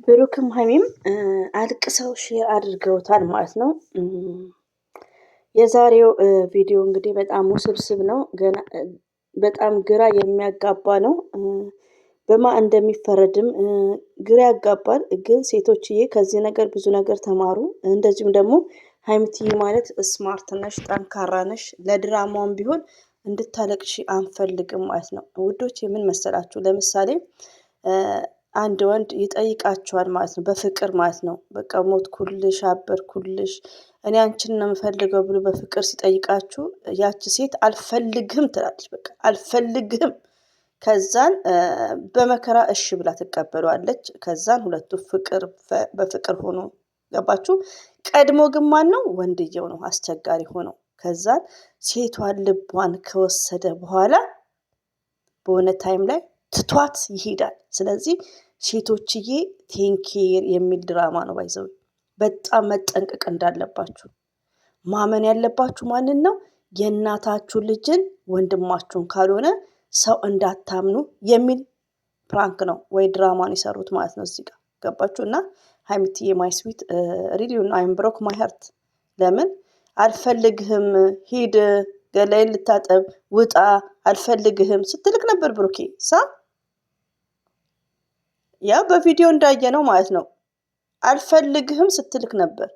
ብሩክም ሀይሚም አልቅሰው ሼር አድርገውታል ማለት ነው። የዛሬው ቪዲዮ እንግዲህ በጣም ውስብስብ ነው። ገና በጣም ግራ የሚያጋባ ነው። በማ እንደሚፈረድም ግራ ያጋባል። ግን ሴቶችዬ ከዚህ ነገር ብዙ ነገር ተማሩ። እንደዚሁም ደግሞ ሀይሚትዬ ማለት ስማርት ነሽ፣ ጠንካራ ነሽ። ለድራማውም ቢሆን እንድታለቅሺ አንፈልግም ማለት ነው። ውዶች የምን መሰላችሁ? ለምሳሌ አንድ ወንድ ይጠይቃችኋል ማለት ነው፣ በፍቅር ማለት ነው። በቃ ሞትኩልሽ፣ አበርኩልሽ፣ እኔ አንቺን ነው የምፈልገው ብሎ በፍቅር ሲጠይቃችሁ ያቺ ሴት አልፈልግህም ትላለች። በቃ አልፈልግህም። ከዛን በመከራ እሺ ብላ ትቀበሏለች። ከዛን ሁለቱ በፍቅር ሆኖ ገባችሁ። ቀድሞ ግን ማን ነው? ወንድየው ነው አስቸጋሪ ሆነው። ከዛን ሴቷን ልቧን ከወሰደ በኋላ በሆነ ታይም ላይ ትቷት ይሄዳል። ስለዚህ ሴቶችዬ ቴንኬር የሚል ድራማ ነው። ባይዘው በጣም መጠንቀቅ እንዳለባችሁ ማመን ያለባችሁ ማንን ነው? የእናታችሁ ልጅን ወንድማችሁን ካልሆነ ሰው እንዳታምኑ የሚል ፕራንክ ነው ወይ ድራማን የሰሩት ማለት ነው። እዚህ ጋር ገባችሁ? እና ሀይሚትዬ ማይ ስዊት ሪሊዩን አይም ብሮክ ማይ ሀርት። ለምን አልፈልግህም፣ ሂድ፣ ገላይን ልታጠብ፣ ውጣ፣ አልፈልግህም ስትልክ ነበር ብሩኬ ያ በቪዲዮ እንዳየ ነው ማለት ነው። አልፈልግህም ስትልክ ነበር።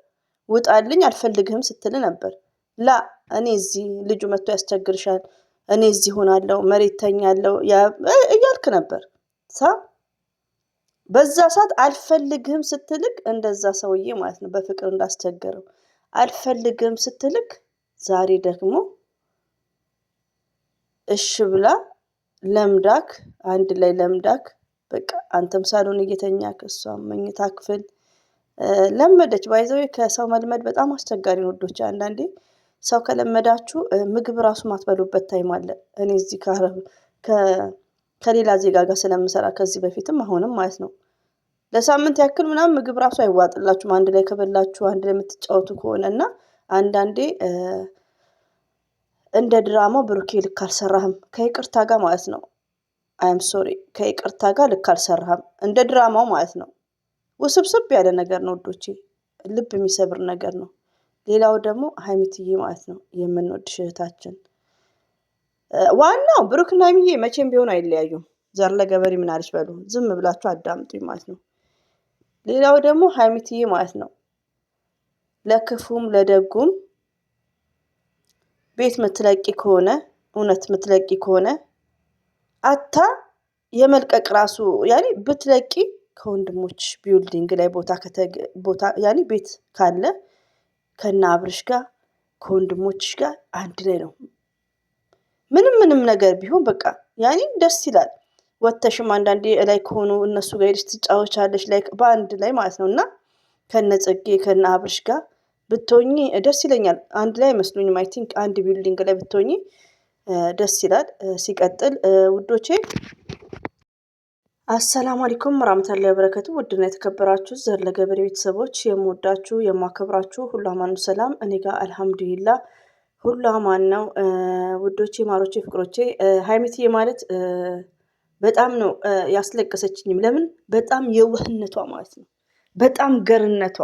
ውጣልኝ፣ አልፈልግህም ስትል ነበር። ላ እኔ እዚህ ልጁ መጥቶ ያስቸግርሻል፣ እኔ እዚህ ሆናለሁ፣ መሬት ተኛለሁ እያልክ ነበር። በዛ ሰዓት አልፈልግህም ስትልክ እንደዛ ሰውዬ ማለት ነው በፍቅር እንዳስቸገረው አልፈልግህም ስትልክ፣ ዛሬ ደግሞ እሺ ብላ ለምዳክ፣ አንድ ላይ ለምዳክ፣ በቃ አንተም ሳሎን እየተኛክ እሷም መኝታ ክፍል ለመደች። ባይዘው ከሰው መልመድ በጣም አስቸጋሪ ነው ወዶች። አንዳንዴ ሰው ከለመዳችሁ ምግብ ራሱ ማትበሉበት ታይም አለ። እኔ እዚህ ከሌላ ዜጋ ጋር ስለምሰራ ከዚህ በፊትም አሁንም ማለት ነው ለሳምንት ያክል ምናምን ምግብ ራሱ አይዋጥላችሁም አንድ ላይ ከበላችሁ፣ አንድ ላይ የምትጫወቱ ከሆነ እና አንዳንዴ እንደ ድራማው ብሩኬ ልክ አልሰራህም ከይቅርታ ጋር ማለት ነው። አይም ሶሪ ከይቅርታ ጋር ልክ አልሰራህም እንደ ድራማው ማለት ነው። ውስብስብ ያለ ነገር ነው ወዶቼ፣ ልብ የሚሰብር ነገር ነው። ሌላው ደግሞ ሀይሚትዬ ማለት ነው የምንወድሽ እህታችን፣ ዋናው ብሩክና ሀይሚዬ መቼም ቢሆን አይለያዩም። ዘር ለገበሬ ምን አለች በሉ፣ ዝም ብላችሁ አዳምጡኝ ማለት ነው። ሌላው ደግሞ ሀይሚትዬ ማለት ነው ለክፉም ለደጉም ቤት ምትለቂ ከሆነ እውነት ምትለቂ ከሆነ አታ የመልቀቅ ራሱ ያኔ ብትለቂ ከወንድሞች ቢልዲንግ ላይ ቦታ ያኔ ቤት ካለ ከና አብርሽ ጋር ከወንድሞችሽ ጋር አንድ ላይ ነው። ምንም ነገር ቢሆን በቃ ያኔ ደስ ይላል። ወተሽም አንዳንዴ ላይ ከሆኑ እነሱ ጋር ሄደሽ ትጫወቻለሽ ላይ በአንድ ላይ ማለት ነው። እና ከነ ጽጌ ከነ አብርሽ ጋር ብትሆኚ ደስ ይለኛል። አንድ ላይ መስሉኝም አይ ቲንክ አንድ ቢልዲንግ ላይ ብትሆኚ ደስ ይላል። ሲቀጥል ውዶቼ አሰላሙ አለይኩም ወራህመቱላሂ ወበረካቱ። ውድና የተከበራችሁ ዘር ለገበሬ ቤተሰቦች የምወዳችሁ የማከብራችሁ ሁሉ አማኑ ሰላም፣ እኔ ጋር አልሐምዱሊላህ ሁሉ አማን ነው። ውዶቼ ማሮቼ ፍቅሮቼ ሀይሚትዬ ማለት በጣም ነው ያስለቀሰችኝም። ለምን? በጣም የዋህነቷ ማለት ነው፣ በጣም ገርነቷ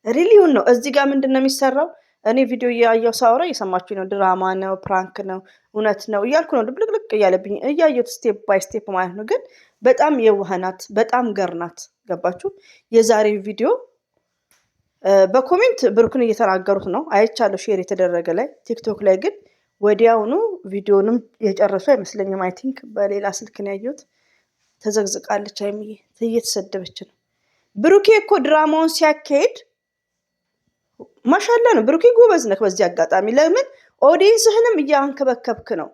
ሪሊውን ነው። እዚህ ጋር ምንድን ነው የሚሰራው? እኔ ቪዲዮ እያየሁ ሳወራ እየሰማችሁ ነው። ድራማ ነው፣ ፕራንክ ነው፣ እውነት ነው እያልኩ ነው ድብልቅልቅ እያለብኝ እያየሁት ስቴፕ ባይ ስቴፕ ማለት ነው። ግን በጣም የዋህናት፣ በጣም ገርናት። ገባችሁ? የዛሬ ቪዲዮ በኮሜንት ብሩክን እየተናገሩት ነው አይቻለሁ፣ ሼር የተደረገ ላይ ቲክቶክ ላይ ግን ወዲያውኑ ቪዲዮንም የጨረሱ አይመስለኝም። አይ ቲንክ በሌላ ስልክ ነው ያየሁት። ተዘግዝቃለች፣ ሀይሚዬ እየተሰደበች ነው። ብሩኬ እኮ ድራማውን ሲያካሄድ ማሻላ ነው። ብሩኬ ጎበዝ ነህ። በዚህ አጋጣሚ ለምን ኦዲየንስህንም እያንከበከብክ ነው፣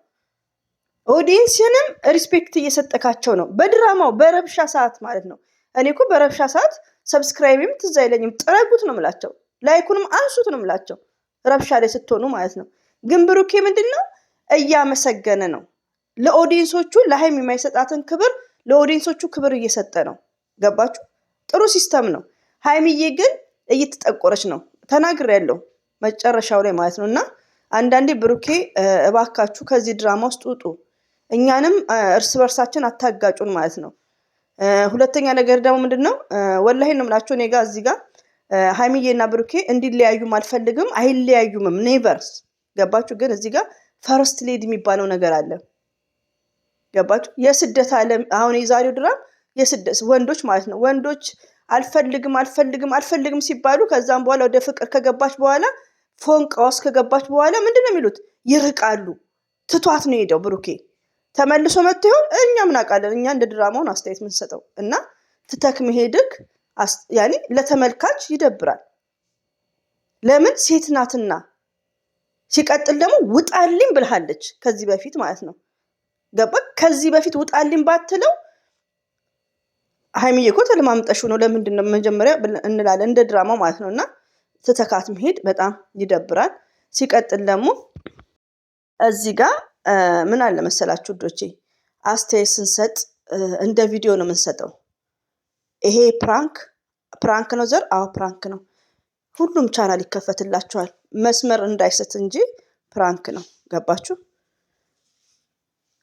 ኦዲየንስህንም ሪስፔክት እየሰጠካቸው ነው። በድራማው በረብሻ ሰዓት ማለት ነው። እኔ እኮ በረብሻ ሰዓት ሰብስክራይብም ትዝ አይለኝም፣ ጥረጉት ነው ምላቸው፣ ላይኩንም አንሱት ነው ምላቸው፣ ረብሻ ላይ ስትሆኑ ማለት ነው። ግን ብሩኬ ምንድነው እያመሰገነ ነው ለኦዲየንሶቹ። ለሀይሚ የማይሰጣትን ክብር ለኦዲየንሶቹ ክብር እየሰጠ ነው። ገባችሁ? ጥሩ ሲስተም ነው። ሀይሚዬ ግን እየተጠቆረች ነው። ተናግሬያለሁ መጨረሻው ላይ ማለት ነው። እና አንዳንዴ ብሩኬ እባካችሁ ከዚህ ድራማ ውስጥ ውጡ፣ እኛንም እርስ በርሳችን አታጋጩን ማለት ነው። ሁለተኛ ነገር ደግሞ ምንድነው ወላሂ ነው የምላችሁ እኔ ጋር እዚህ ጋር ሃይሚዬና ብሩኬ እንዲለያዩም አልፈልግም አይለያዩምም ኔቨርስ ገባችሁ ግን እዚህ ጋር ፈርስት ሌዲ የሚባለው ነገር አለ ገባችሁ የስደት ዓለም አሁን የዛሬው ድራም የስደት ወንዶች ማለት ነው ወንዶች አልፈልግም ሲባሉ ከዛም በኋላ ወደ ፍቅር ከገባች በኋላ ፎንቃውስ ከገባች በኋላ ምንድነው የሚሉት ይርቃሉ ትቷት ነው ሄደው ብሩኬ ተመልሶ መጥቶ ይሆን እኛ ምን አውቃለን እኛ እንደ ድራማውን አስተያየት ምን ሰጠው እና ትተክ መሄድክ ያኒ ለተመልካች ይደብራል ለምን ሴት ናትና ሲቀጥል ደግሞ ውጣልኝ ብለሃለች ከዚህ በፊት ማለት ነው ገባ ከዚህ በፊት ውጣልኝ ባትለው ሃይሚዬ እኮ ተለማምጠሽው ነው ለምንድን ነው መጀመሪያ እንላለን እንደ ድራማው ማለት ነውና ትተካት መሄድ በጣም ይደብራል ሲቀጥል ደግሞ እዚህ ጋር ምን አለ መሰላችሁ ዶቼ አስተያየት ስንሰጥ እንደ ቪዲዮ ነው የምንሰጠው ይሄ ፕራንክ ነው ዘር አዎ ፕራንክ ነው ሁሉም ቻናል ይከፈትላችኋል መስመር እንዳይሰት እንጂ ፕራንክ ነው ገባችሁ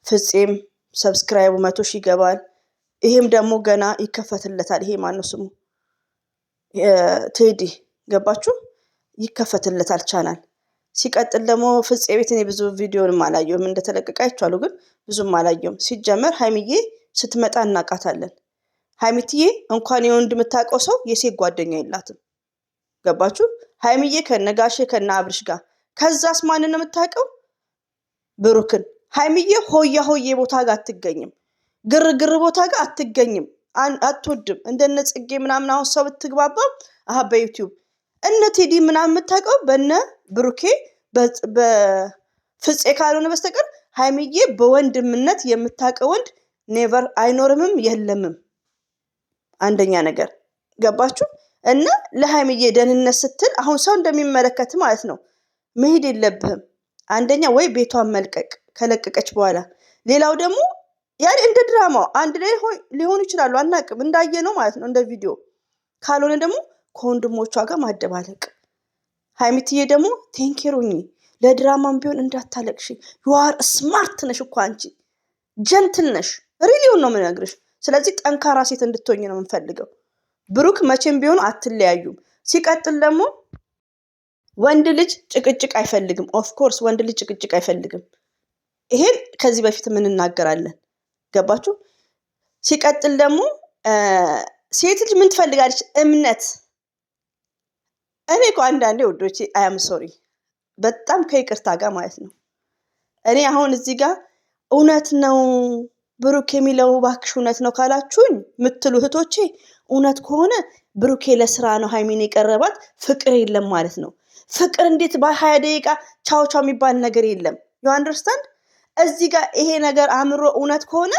ፍፄም ሰብስክራይቡ 100,000 ይገባል ይሄም ደግሞ ገና ይከፈትለታል ይሄ ማነው ስሙ ቴዲ ገባችሁ ይከፈትለታል ቻናል ሲቀጥል ደግሞ ፍፄ ቤት እኔ ብዙ ቪዲዮንም አላየሁም እንደተለቀቀ አይቻሉ ግን ብዙም አላየሁም ሲጀመር ሃይሚዬ ስትመጣ እናቃታለን ሃይሚትዬ እንኳን የወንድ የምታውቀው ሰው የሴት ጓደኛ የላትም ገባችሁ ሃይሚዬ ከነጋሼ ከነአብርሽ ጋር ከዛስ ማንን ነው የምታውቀው ብሩክን ሃይሚዬ ሆያ ቦታ ጋር አትገኝም ግርግር ቦታ ጋር አትገኝም አትወድም እንደነ ጽጌ ምናምን አሁን ሰው ብትግባባ በዩቲዩብ እነ ቴዲ ምናምን የምታውቀው በነ ብሩኬ በፍፄ ካልሆነ በስተቀር ሃይሚዬ በወንድምነት የምታውቀው ወንድ ኔቨር አይኖርምም የለምም አንደኛ ነገር ገባችሁ እና ለሃይሚዬ ደህንነት ስትል አሁን ሰው እንደሚመለከት ማለት ነው መሄድ የለብህም አንደኛ ወይ ቤቷን መልቀቅ ከለቀቀች በኋላ ሌላው ደግሞ ያኔ እንደ ድራማው አንድ ላይ ሊሆኑ ይችላሉ አናቅም እንዳየነው ማለት ነው እንደ ቪዲዮ ካልሆነ ደግሞ ከወንድሞቿ ጋር ማደባለቅ ሃይሚትዬ ደግሞ ቴንኬሩኝ ለድራማም ቢሆን እንዳታለቅሽ you are smart ነሽ እኮ አንቺ ጀንትል ነሽ ሪሊውን ነው የምነግርሽ ስለዚህ ጠንካራ ሴት እንድትሆኝ ነው የምንፈልገው ብሩክ መቼም ቢሆን አትለያዩም ሲቀጥል ደግሞ ወንድ ልጅ ጭቅጭቅ አይፈልግም ኦፍ ኮርስ ወንድ ልጅ ጭቅጭቅ አይፈልግም ይሄን ከዚህ በፊት ምን እናገራለን ገባችሁ ሲቀጥል ደግሞ ሴት ልጅ ምን ትፈልጋለች እምነት እኔ እኮ አንዳንዴ ወዶቼ አይ አም ሶሪ በጣም ከይቅርታ ጋር ማለት ነው እኔ አሁን እዚህ ጋር እውነት ነው ብሩክ የሚለው ባክሽ እውነት ነው ካላችሁኝ ምትሉ እህቶቼ እውነት ከሆነ ብሩኬ ለስራ ነው ሃይሚን የቀረባት ፍቅር የለም ማለት ነው ፍቅር እንዴት በ20 ደቂቃ ቻው የሚባል ነገር የለም you understand እዚህ ጋር ይሄ ነገር አምሮ እውነት ከሆነ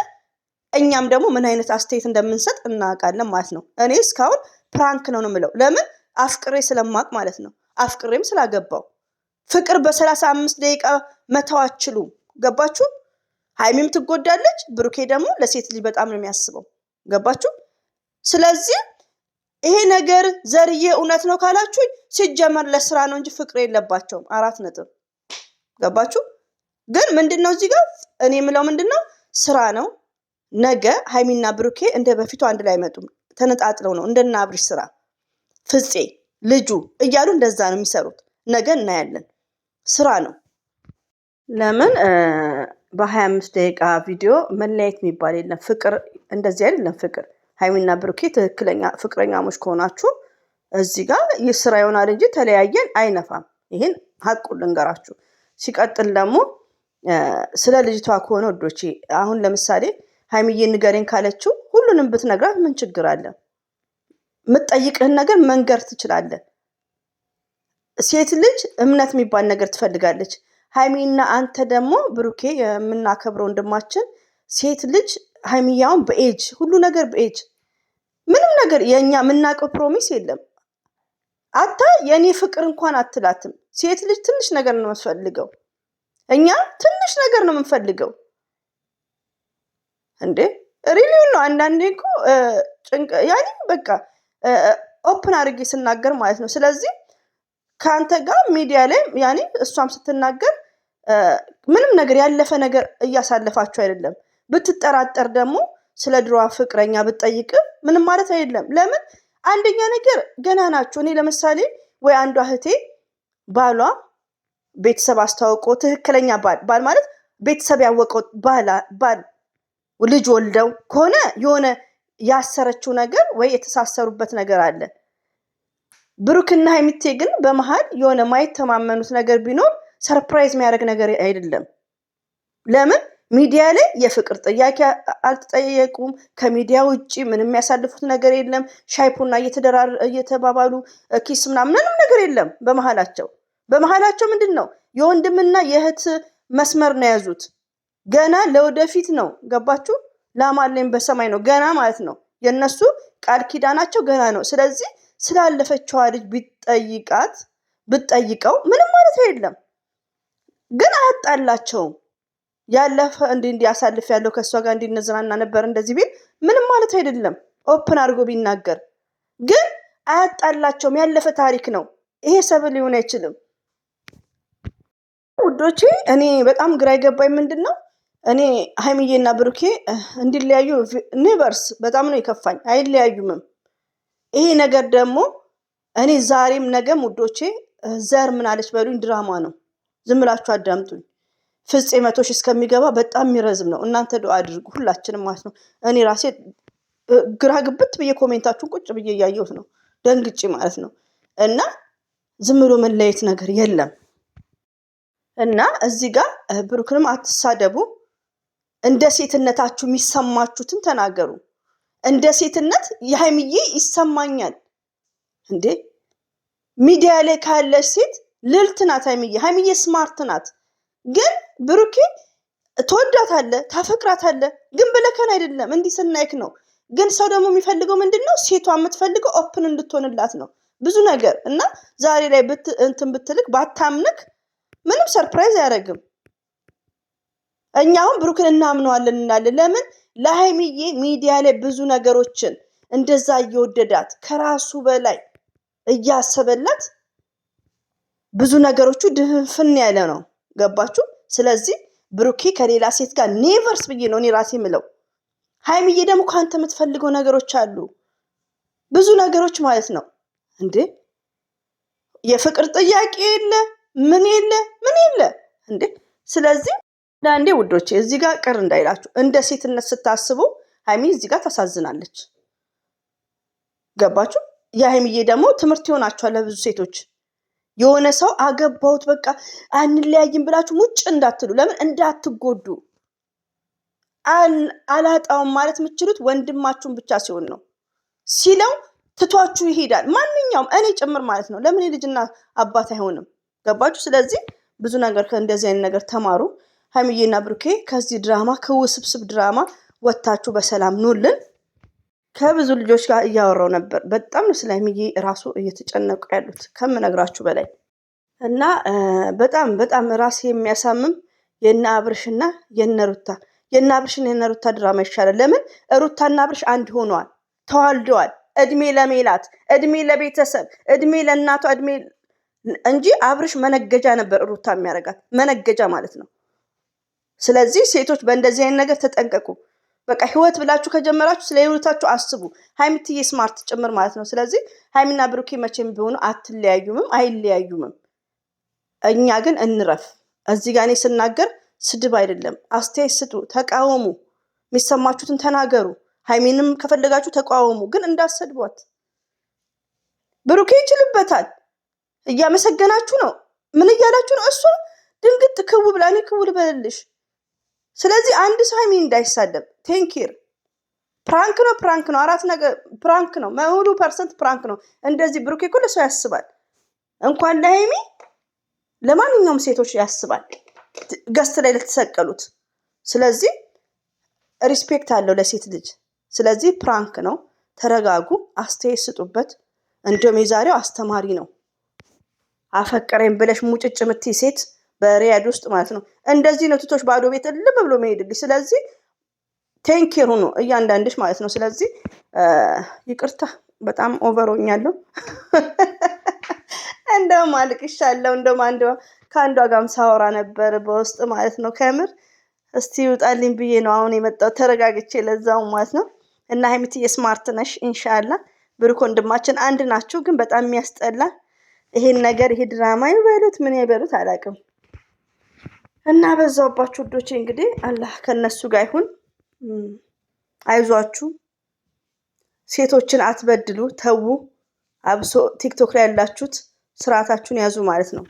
እኛም ደግሞ ምን አይነት አስተያየት እንደምንሰጥ እናውቃለን ማለት ነው እኔ እስካሁን ፕራንክ ነው የምለው ለምን አፍቅሬ ስለማቅ ማለት ነው አፍቅሬም ስላገባው ፍቅር በ35 ደቂቃ መተዋችሉ ገባችሁ ሃይሚም ትጎዳለች ብሩኬ ደግሞ ለሴት ልጅ በጣም ነው የሚያስበው ገባችሁ ስለዚህ ይሄ ነገር ዘርዬ እውነት ነው ካላችሁ ሲጀመር ለስራ ነው እንጂ ፍቅር የለባቸውም 4 ነጥብ ገባችሁ ግን ምንድነው እዚህ ጋር እኔ የምለው ምንድነው ስራ ነው ነገ ሃይሚና ብሩኬ እንደ በፊቱ አንድ ላይ መጡም ተነጣጥለው ነው እንደና አብርሽ ስራ ፍፄ ልጁ እያሉ እንደዛ ነው የሚሰሩት ነገ እናያለን ስራ ነው ለምን በ25 ደቂቃ ቪዲዮ መለያየት የሚባል የለም ፍቅር እንደዚህ አይደለም ፍቅር ሃይሚና ብሩኬ ትክክለኛ ፍቅረኛሞች ከሆናችሁ እዚህ ጋር ይስራ ይሆናል እንጂ ተለያየን አይነፋም ይሄን ሐቁ ልንገራችሁ ሲቀጥል ደግሞ ስለ ልጅቷ ከሆነ ወዶቼ አሁን ለምሳሌ ሃይሚዬ ንገረኝ ካለችው ሁሉንም ብትነግራት ምን ችግር አለ የምትጠይቅህን ነገር መንገር ትችላለህ ሴት ልጅ እምነት የሚባል ነገር ትፈልጋለች ሃይሚና አንተ ደግሞ ብሩኬ የምናከብረው ወንድማችን ሴት ልጅ ሃይሚያውን በኤጅ ሁሉ ነገር በኤጅ ምንም ነገር የኛ ምናቀው ፕሮሚስ የለም አታ የኔ ፍቅር እንኳን አትላትም ሴት ልጅ ትንሽ ነገር ነው የምትፈልገው እኛ ትንሽ ነገር ነው የምንፈልገው እንዴ ሪሊው ነው አንዳንዴ እኮ ያኔ በቃ ኦፕን አድርጌ ስናገር ማለት ነው ስለዚህ ካንተ ጋር ሚዲያ ላይ ያኔ እሷም ስትናገር ምንም ነገር ያለፈ ነገር እያሳለፋችሁ አይደለም ብትጠራጠር ደግሞ ስለ ድሮዋ ፍቅረኛ ብትጠይቅ ምንም ማለት አይደለም። ለምን አንደኛ ነገር ገና ናቸው። እኔ ለምሳሌ ወይ አንዷ እህቴ ባሏ ቤተሰብ አስተዋውቆ ትክክለኛ ባል ማለት ቤተሰብ ያወቀው ባል ልጅ ወልደው ከሆነ የሆነ ያሰረችው ነገር ወይ የተሳሰሩበት ነገር አለ። ብሩክና ሀይሚቴ ግን በመሃል የሆነ ማይተማመኑት ነገር ቢኖር ሰርፕራይዝ የሚያደርግ ነገር አይደለም። ለምን ሚዲያ ላይ የፍቅር ጥያቄ አልተጠየቁም። ከሚዲያ ውጪ ምንም የሚያሳልፉት ነገር የለም። ሻይ ቡና እየተባባሉ ኪስ ምንም ነገር የለም በመሃላቸው ምንድን ነው የወንድምና የእህት መስመር ነው የያዙት። ገና ለወደፊት ነው። ገባችሁ? ላማለኝ በሰማይ ነው ገና ማለት ነው። የነሱ ቃል ኪዳናቸው ገና ነው። ስለዚህ ስላለፈችዋ ልጅ ብትጠይቀው ምንም ማለት አይደለም። ግን አያጣላቸውም። ያለፈ እንዲህ አሳልፍ ያለው ከሷ ጋር እንድንዝናና ነበር እንደዚህ ቢል ምንም ማለት አይደለም። ኦፕን አድርጎ ቢናገር ግን አያጣላቸውም። ያለፈ ታሪክ ነው። ይሄ ሰብል ሊሆን አይችልም። ውዶቼ እኔ በጣም ግራ ይገባኝ ምንድነው እኔ ሀይሚዬና ብሩኬ እንዲለያዩ ኔቨርስ በጣም ነው የከፋኝ። አይለያዩምም። ይሄ ነገር ደግሞ እኔ ዛሬም ነገም ውዶቼ ዘር ምን አለች በሉኝ ድራማ ነው። ዝም ብላችሁ አዳምጡኝ። ፍፄ 100 ሺህ እስከሚገባ በጣም የሚረዝም ነው። እናንተ ዱአ አድርጉ ሁላችንም ማለት ነው። እኔ ራሴ ግራ ግብት ብዬ ኮሜንታችሁን ቁጭ ብዬ እያየሁት ነው ደንግጬ ማለት ነው። እና ዝም ብሎ መለየት ነገር የለም። እና እዚህ ጋር ብሩክንም አትሳደቡ። እንደ ሴትነታችሁ የሚሰማችሁትን ተናገሩ። እንደ ሴትነት የሀይሚዬ ይሰማኛል እንዴ ሚዲያ ላይ ካለች ሴት ልልት ናት ሀይሚዬ ስማርት ናት። ግን ብሩኬ ትወዳታለህ ታፈቅራታለህ፣ ግን ብለከን አይደለም እንዲህ ስናይክ ነው። ግን ሰው ደግሞ የሚፈልገው ምንድነው ሴቷ የምትፈልገው ኦፕን እንድትሆንላት ነው ብዙ ነገር። እና ዛሬ ላይ እንትን ብትልክ ባታምንክ ምንም ሰርፕራይዝ አያደርግም። እኛ አሁን ብሩክን እናምነዋለን እንላለን። ለምን ለሀይሚዬ ሚዲያ ላይ ብዙ ነገሮችን እንደዛ እየወደዳት ከራሱ በላይ እያሰበላት ብዙ ነገሮቹ ድፍን ያለ ነው። ገባችሁ? ስለዚህ ብሩኬ ከሌላ ሴት ጋር ኔቨርስ ብዬ ነው እኔ ራሴ ምለው። ሀይሚዬ ደግሞ ከአንተ የምትፈልገው ነገሮች አሉ ብዙ ነገሮች ማለት ነው እንዴ። የፍቅር ጥያቄ የለ ምን የለ እንዴ። ስለዚህ አንዴ ውዶቼ እዚህ ጋር ቅር እንዳይላችሁ እንደ ሴትነት ስታስቡ ሀይሚ እዚህ ጋር ታሳዝናለች። ገባችሁ? የሀይሚዬ ደግሞ ትምህርት ይሆናችኋል ለብዙ ሴቶች። የሆነ ሰው አገባሁት በቃ አንለያይም ብላችሁ ሙጭ እንዳትሉ። ለምን እንዳትጎዱ። አላጣውም ማለት የምትችሉት ወንድማችሁን ብቻ ሲሆን ነው። ሲለው ትቷችሁ ይሄዳል። ማንኛውም እኔ ጭምር ማለት ነው። ለምን የልጅና አባት አይሆንም? ገባችሁ? ስለዚህ ብዙ ነገር ከእንደዚህ አይነት ነገር ተማሩ። ሀይሚዬና ብሩኬ ከዚህ ድራማ ከውስብስብ ድራማ ወጥታችሁ በሰላም ኑልን። ከብዙ ልጆች ጋር እያወራው ነበር። በጣም ነው ስለ ሀይሚዬ ራሱ እየተጨነቁ ያሉት ከምነግራችሁ በላይ እና በጣም ራሴ የሚያሳምም የእነ አብርሽና የእነ ሩታ ድራማ ይሻላል። ለምን ሩታና አብርሽ አንድ ሆነዋል፣ ተዋልደዋል። እድሜ ለሜላት፣ እድሜ ለቤተሰብ፣ እድሜ ለእናቷ፣ እድሜ እንጂ አብርሽ መነገጃ ነበር ሩታ የሚያደርጋት መነገጃ ማለት ነው። ስለዚህ ሴቶች በእንደዚህ አይነት ነገር ተጠንቀቁ። በቃ ህይወት ብላችሁ ከጀመራችሁ ስለ ህይወታችሁ አስቡ። ሀይሚትዬ ስማርት ጭምር ማለት ነው። ስለዚህ ሀይሚና ብሩኬ መቼም ቢሆኑ አትለያዩምም አይለያዩምም። እኛ ግን እንረፍ። እዚህ ጋር እኔ ስናገር ስድብ አይደለም፣ አስተያየት ስጡ፣ ተቃወሙ፣ የሚሰማችሁትን ተናገሩ። ሀይሚንም ከፈለጋችሁ ተቃወሙ፣ ግን እንዳሰድቧት። ብሩኬ ይችልበታል። እያመሰገናችሁ ነው። ምን እያላችሁ ነው? እሷ ድንግጥ ክው ብላ እኔ ክው ልበልልሽ። ስለዚህ አንድ ሰው ሀይሚ እንዳይሳደብ ቴንኪር። ፕራንክ ነው። አራት ነገር ፕራንክ ነው። 100% ፕራንክ ነው። እንደዚህ ብሩኬ እኮ ለሰው ያስባል። እንኳን ለሀይሚ ለማንኛውም ሴቶች ያስባል፣ ገስት ላይ ለተሰቀሉት። ስለዚህ ሪስፔክት አለው ለሴት ልጅ። ስለዚህ ፕራንክ ነው። ተረጋጉ፣ አስተያየት ስጡበት። እንደውም የዛሬው አስተማሪ ነው። አፈቀረኝ ብለሽ ሙጭጭ ምትይ ሴት በሪያድ ውስጥ ማለት ነው እንደዚህ ነው ትቶሽ ባዶ ቤት ልብ ብሎ መሄድልሽ። ስለዚህ ቴንኬር ሁኑ እያንዳንድሽ ማለት ነው። ስለዚህ ይቅርታ በጣም ኦቨሮኛለሁ። እንደውም አልቅሻለሁ። እንደውም ከአንዷ ጋርም ሳወራ ነበር በውስጥ ማለት ነው። ከምር እስቲ ይውጣልኝ ብዬ ነው አሁን የመጣው ተረጋግቼ ለዛው ማለት ነው። እና ሀይሚትዬ ስማርት ነሽ ኢንሻአላ። ብሩክ ወንድማችን አንድ ናችሁ፣ ግን በጣም የሚያስጠላ ይሄን ነገር ይሄ ድራማ ይበሉት ምን ይበሉት አላውቅም። እና በዛውባችሁ ውዶቼ እንግዲህ አላህ ከነሱ ጋር ይሁን። አይዟችሁ፣ ሴቶችን አትበድሉ፣ ተዉ። አብሶ ቲክቶክ ላይ ያላችሁት ስርዓታችሁን ያዙ ማለት ነው።